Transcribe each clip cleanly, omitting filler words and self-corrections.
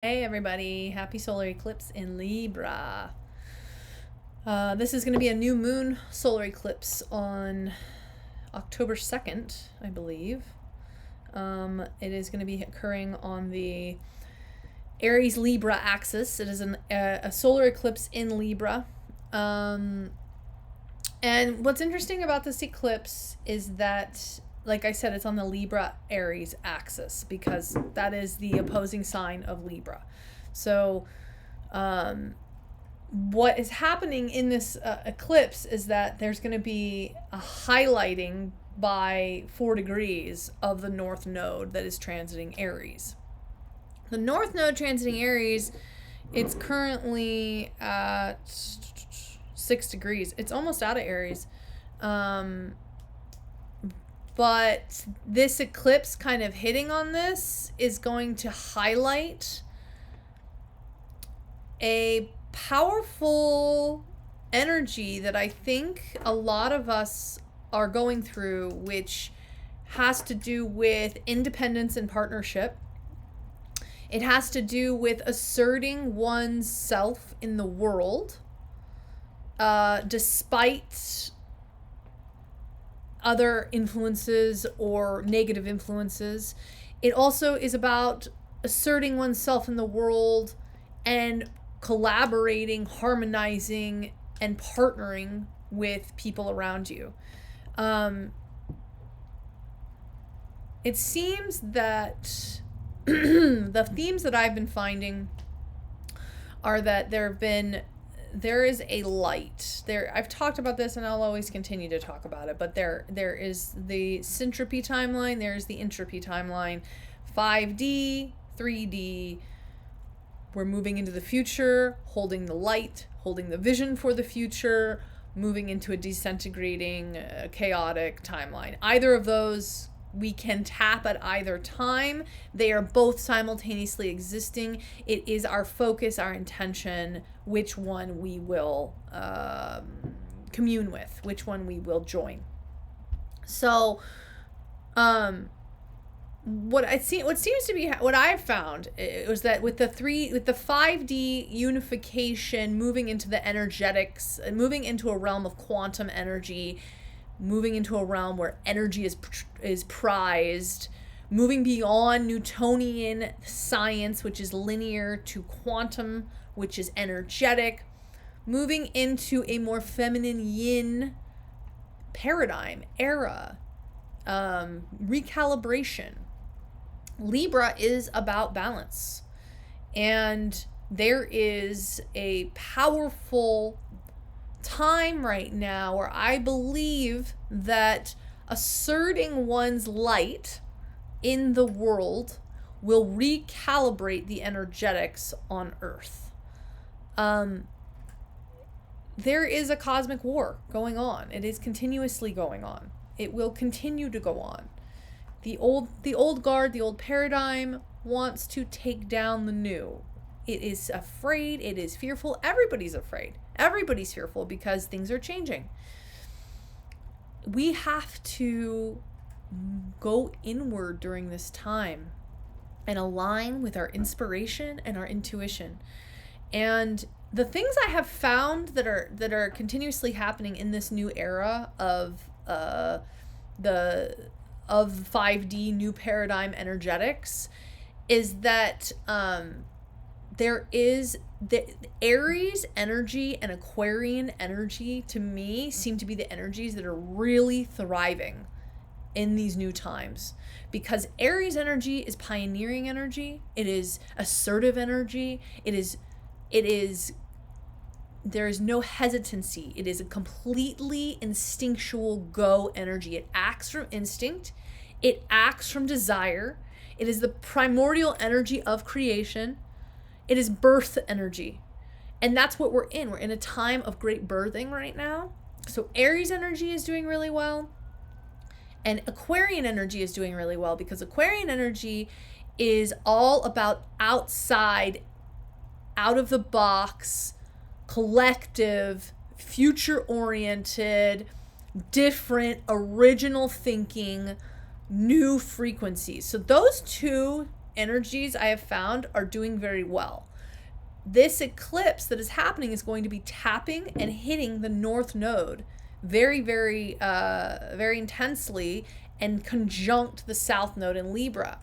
Hey everybody, happy solar eclipse in Libra. This is going to be a new moon solar eclipse on October 2nd, I believe. It is going to be occurring on the Aries Libra axis. It is a solar eclipse in Libra. And what's interesting about this eclipse is that, like I said, it's on the Libra Aries axis because that is the opposing sign of Libra. So what is happening in this eclipse is that there's going to be a highlighting by 4 degrees of the North Node that is transiting Aries. The North Node transiting Aries, it's currently at 6 degrees. It's almost out of Aries. But this eclipse kind of hitting on this is going to highlight a powerful energy that I think a lot of us are going through, which has to do with independence and partnership. It has to do with asserting one's self in the world, despite other influences or negative influences. It also is about asserting oneself in the world and collaborating, harmonizing, and partnering with people around you. It seems that the themes that I've been finding are that there is a light there. I've talked about this and I'll always continue to talk about it, but there is the syntropy timeline, there's the entropy timeline, 5D, 3D. We're moving into the future, holding the light, holding the vision for the future, moving into a disintegrating, chaotic timeline. Either of those we can tap at either time. They are both simultaneously existing. It is our focus, our intention, which one we will commune with, which one we will join. So, what I've found was that with the 5D unification, moving into the energetics, moving into a realm of quantum energy, moving into a realm where energy is prized, moving beyond Newtonian science, which is linear, to quantum, which is energetic, moving into a more feminine yin paradigm, era, recalibration. Libra is about balance, and there is a powerful time right now where I believe that asserting one's light in the world will recalibrate the energetics on Earth. There is a cosmic war going on. It is continuously going on. It will continue to go on. The old guard, the old paradigm wants to take down the new. It is afraid, it is fearful. Everybody's afraid. Everybody's fearful because things are changing. We have to go inward during this time and align with our inspiration and our intuition. And the things I have found that are continuously happening in this new era of the 5D new paradigm energetics is that there is the Aries energy and Aquarian energy, to me, seem to be the energies that are really thriving in these new times, because Aries energy is pioneering energy. It is assertive energy. It is there is no hesitancy. It is a completely instinctual go energy. It acts from instinct. It acts from desire. It is the primordial energy of creation. It is birth energy. And that's what we're in. We're in a time of great birthing right now. So Aries energy is doing really well. And Aquarian energy is doing really well, because Aquarian energy is all about outside, out of the box, collective, future-oriented, different, original thinking, new frequencies. So those two energies I have found are doing very well. This eclipse that is happening is going to be tapping and hitting the North Node very, very, very intensely, and conjunct the South Node in Libra.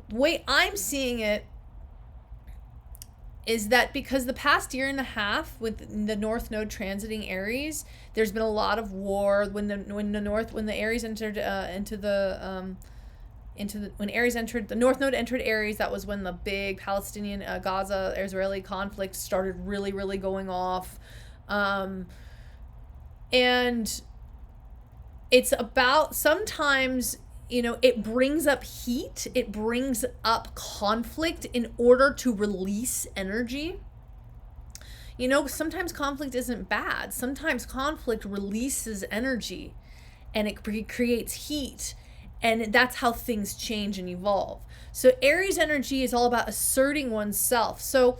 The way I'm seeing it is that because the past year and a half with the North Node transiting Aries, there's been a lot of war. When the Aries entered when Aries entered, the North Node entered Aries, that was when the big Palestinian Gaza Israeli conflict started really, really going off. And it's about, sometimes, it brings up heat, it brings up conflict in order to release energy. Sometimes conflict isn't bad. Sometimes conflict releases energy and it creates heat. And that's how things change and evolve. So Aries energy is all about asserting oneself. So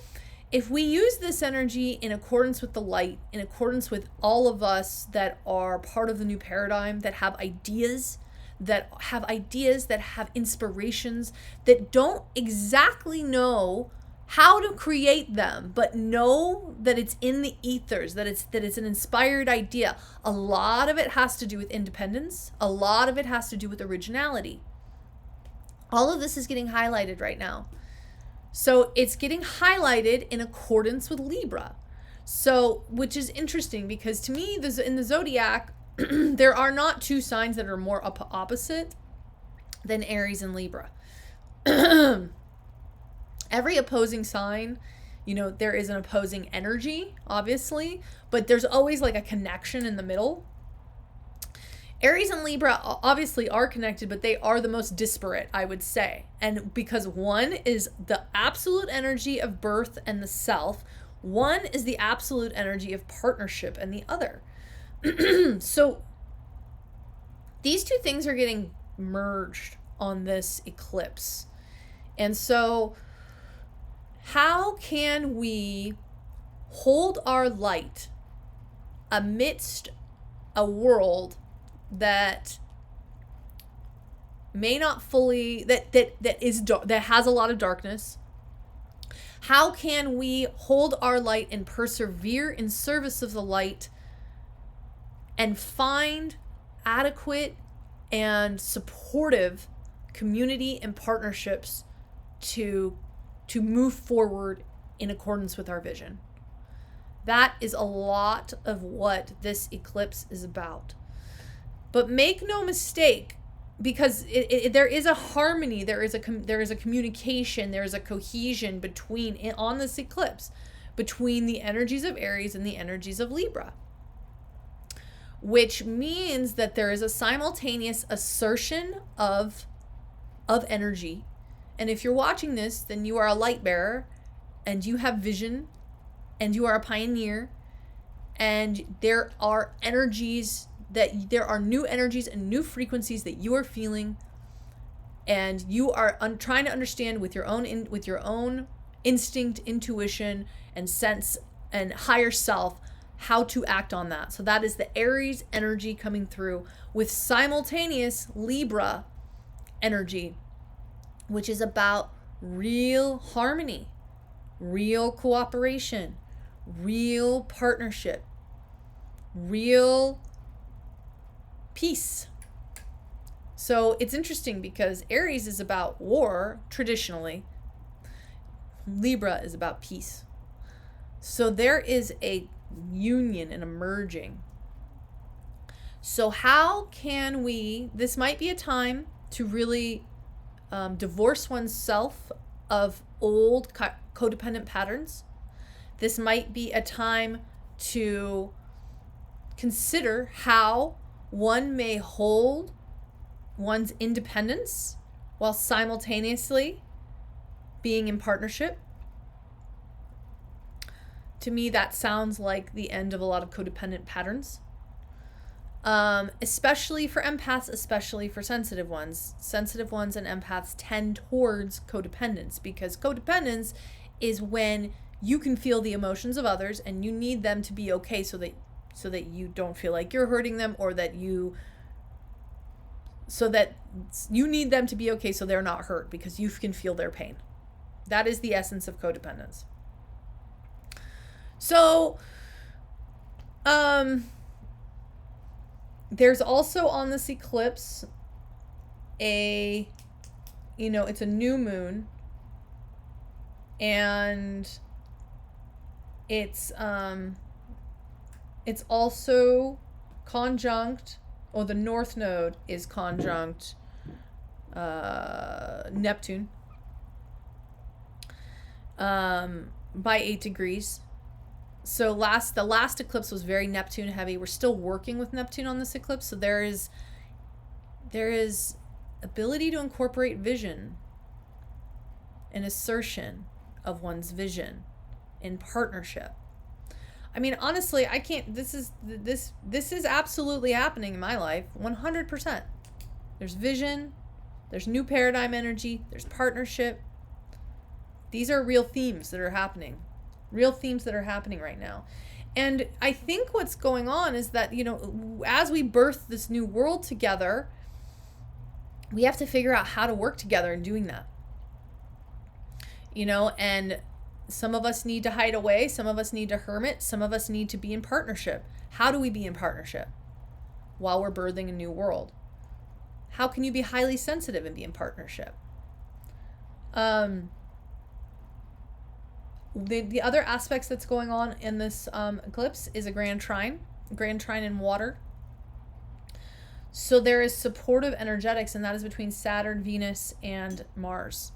if we use this energy in accordance with the light, in accordance with all of us that are part of the new paradigm, that have ideas, that have inspirations, that don't exactly know how to create them, but know that it's in the ethers, that it's an inspired idea. A lot of it has to do with independence. A lot of it has to do with originality. All of this is getting highlighted right now. So it's getting highlighted in accordance with Libra. So, which is interesting, because to me, in the zodiac, there are not two signs that are more opposite than Aries and Libra. Every opposing sign, there is an opposing energy, obviously, but there's always like a connection in the middle. Aries and Libra obviously are connected, but they are the most disparate, I would say. And because one is the absolute energy of birth and the self, one is the absolute energy of partnership and the other. So these two things are getting merged on this eclipse. And so how can we hold our light amidst a world that may not fully, that has a lot of darkness? How can we hold our light and persevere in service of the light and find adequate and supportive community and partnerships to move forward in accordance with our vision? That is a lot of what this eclipse is about. But make no mistake, because there is a harmony, there is a communication, there is a cohesion on this eclipse between the energies of Aries and the energies of Libra, which means that there is a simultaneous assertion of energy. And if you're watching this, then you are a light bearer, and you have vision, and you are a pioneer, and there are new energies and new frequencies that you are feeling, and you are trying to understand with your own instinct, intuition, and sense and higher self how to act on that. So that is the Aries energy coming through with simultaneous Libra energy, which is about real harmony, real cooperation, real partnership, real peace. So it's interesting because Aries is about war traditionally. Libra is about peace. So there is a union and a merging. So how can this might be a time to really divorce oneself of old codependent patterns. This might be a time to consider how one may hold one's independence while simultaneously being in partnership. To me, that sounds like the end of a lot of codependent patterns. Especially for empaths, especially for sensitive ones. Sensitive ones and empaths tend towards codependence, because codependence is when you can feel the emotions of others and you need them to be okay so that you don't feel like you're hurting them, or that you so that you need them to be okay so they're not hurt because you can feel their pain. That is the essence of codependence. So, there's also on this eclipse it's a new moon, and it's also conjunct, or the north node is conjunct Neptune by 8 degrees. So the last eclipse was very Neptune heavy. We're still working with Neptune on this eclipse, so there is ability to incorporate vision, an assertion of one's vision in partnership. I mean, honestly, I can't. This is absolutely happening in my life, 100%. There's vision, there's new paradigm energy, there's partnership. These are real themes that are happening. Real themes that are happening right now. And I think what's going on is that, as we birth this new world together, we have to figure out how to work together in doing that. And some of us need to hide away, some of us need to hermit, some of us need to be in partnership. How do we be in partnership while we're birthing a new world? How can you be highly sensitive and be in partnership? The other aspects that's going on in this eclipse is a grand trine in water. So there is supportive energetics, and that is between Saturn, Venus, and Mars,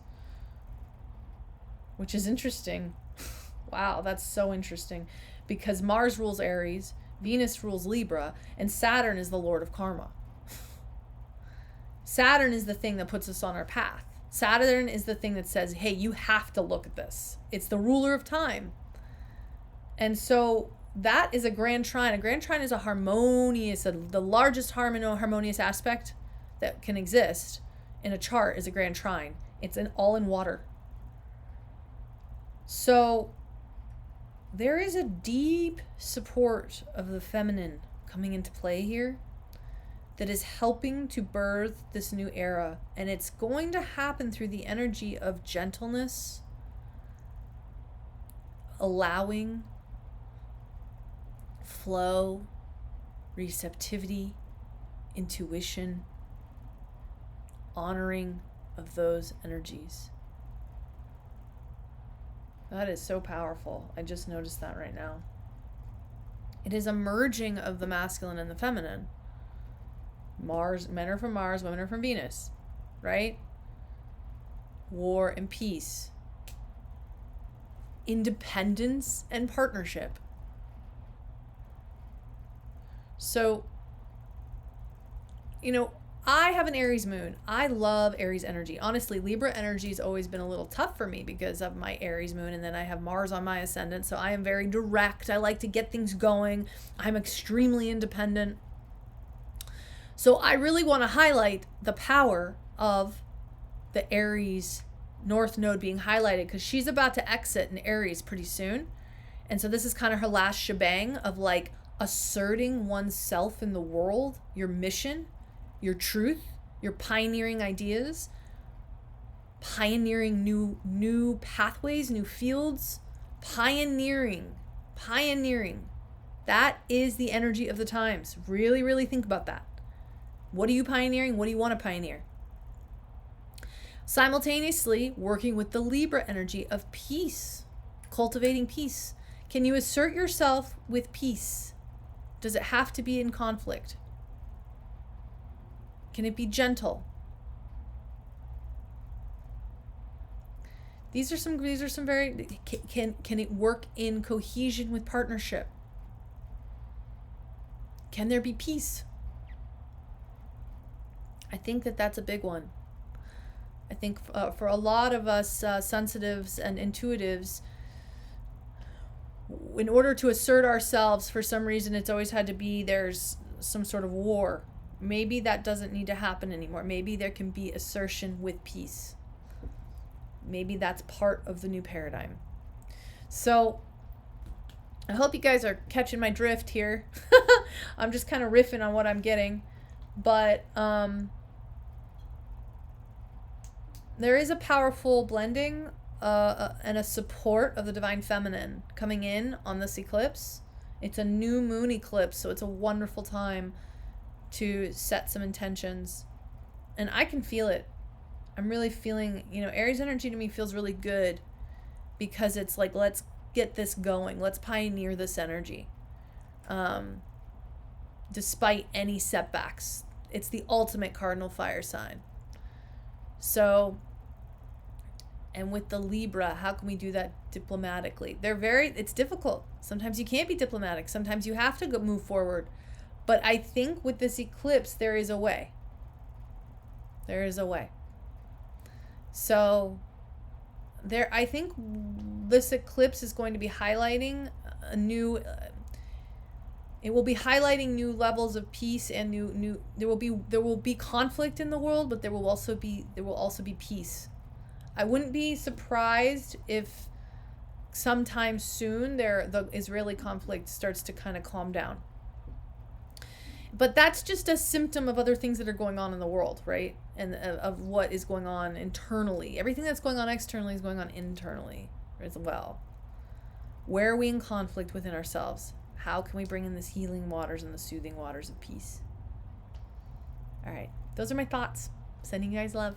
which is interesting. Wow, that's so interesting, because Mars rules Aries, Venus rules Libra, and Saturn is the lord of karma. Saturn is the thing that puts us on our path. Saturn is the thing that says, hey, you have to look at this. It's the ruler of time. And so that is a grand trine. A grand trine is the largest harmonious aspect that can exist in a chart is a grand trine. It's all in water. So there is a deep support of the feminine coming into play here that is helping to birth this new era. And it's going to happen through the energy of gentleness, allowing, flow, receptivity, intuition, honoring of those energies. That is so powerful. I just noticed that right now. It is a merging of the masculine and the feminine. Men are from Mars, women are from Venus, right? War and peace. Independence and partnership. So, I have an Aries moon. I love Aries energy. Honestly, Libra energy has always been a little tough for me because of my Aries moon, and then I have Mars on my ascendant, so I am very direct. I like to get things going. I'm extremely independent. So I really want to highlight the power of the Aries North Node being highlighted, because she's about to exit in Aries pretty soon. And so this is kind of her last shebang of like asserting oneself in the world, your mission, your truth, your pioneering ideas, pioneering new pathways, new fields, pioneering. That is the energy of the times. Really, really think about that. What are you pioneering? What do you want to pioneer? Simultaneously working with the Libra energy of peace, cultivating peace. Can you assert yourself with peace? Does it have to be in conflict? Can it be gentle? These are some very, can it work in cohesion with partnership? Can there be peace? I think that's a big one. I think for a lot of us sensitives and intuitives, in order to assert ourselves, for some reason, it's always had to be there's some sort of war. Maybe that doesn't need to happen anymore. Maybe there can be assertion with peace. Maybe that's part of the new paradigm. So I hope you guys are catching my drift here. I'm just kind of riffing on what I'm getting. But there is a powerful blending and a support of the divine feminine coming in on this eclipse. It's a new moon eclipse, so it's a wonderful time to set some intentions. And I can feel it. I'm really feeling, Aries energy to me feels really good because it's like, let's get this going. Let's pioneer this energy. Despite any setbacks. It's the ultimate cardinal fire sign. So, and with the Libra, how can we do that diplomatically? It's difficult. Sometimes you can't be diplomatic. Sometimes you have to move forward. But I think with this eclipse, there is a way. There is a way. So, I think this eclipse is going to be highlighting it will be highlighting new levels of peace and there will be conflict in the world, but there will also be peace. I wouldn't be surprised if sometime soon the Israeli conflict starts to kind of calm down. But that's just a symptom of other things that are going on in the world, right? And of what is going on internally. Everything that's going on externally is going on internally as well. Where are we in conflict within ourselves? How can we bring in this healing waters and the soothing waters of peace? All right. Those are my thoughts. Sending you guys love.